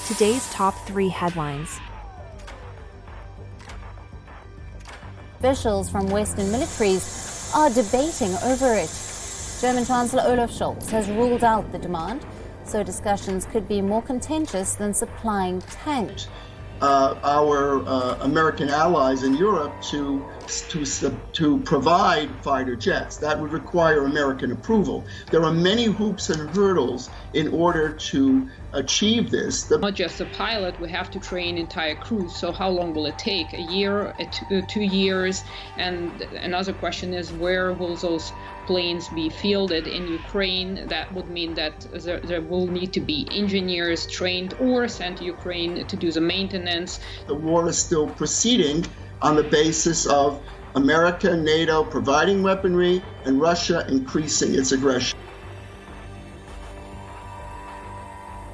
Today's top 3 headlines. Officials from Western militaries are debating over it. German Chancellor Olaf Scholz has ruled out the demand, so discussions could be more contentious than supplying tanks. Our American allies in Europe to provide fighter jets. That would require American approval. There are many hoops and hurdles in order to achieve this. Not just a pilot, we have to train entire crews. So how long will it take? A year, 2 years? And another question is, where will those planes be fielded in Ukraine? That would mean that there will need to be engineers trained or sent to Ukraine to do the maintenance. The war is still proceeding on the basis of America, NATO providing weaponry and Russia increasing its aggression.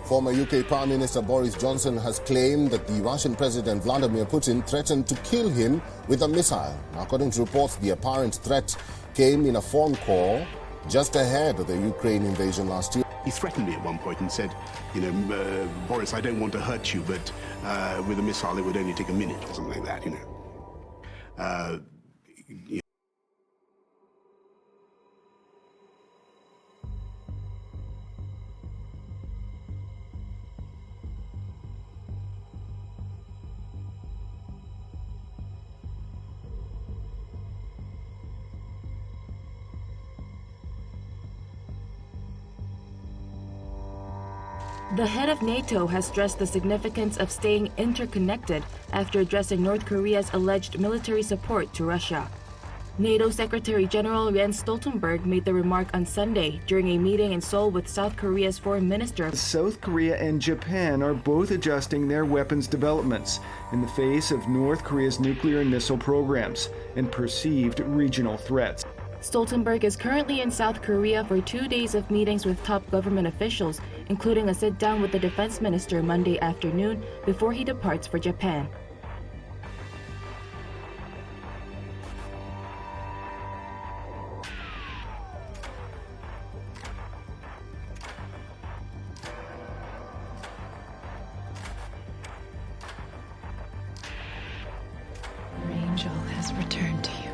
Former UK Prime Minister Boris Johnson has claimed that the Russian President Vladimir Putin threatened to kill him with a missile. According to reports, the apparent threat came in a phone call just ahead of the Ukraine invasion last year. He threatened me at one point and said, Boris, I don't want to hurt you, but with a missile it would only take a minute or something like that, The head of NATO has stressed the significance of staying interconnected after addressing North Korea's alleged military support to Russia. NATO Secretary General Jens Stoltenberg made the remark on Sunday during a meeting in Seoul with South Korea's foreign minister. South Korea and Japan are both adjusting their weapons developments in the face of North Korea's nuclear and missile programs and perceived regional threats. Stoltenberg is currently in South Korea for 2 days of meetings with top government officials, including a sit-down with the defense minister Monday afternoon before he departs for Japan. Your angel has returned to you,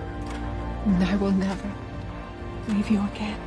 and I will never leave you again.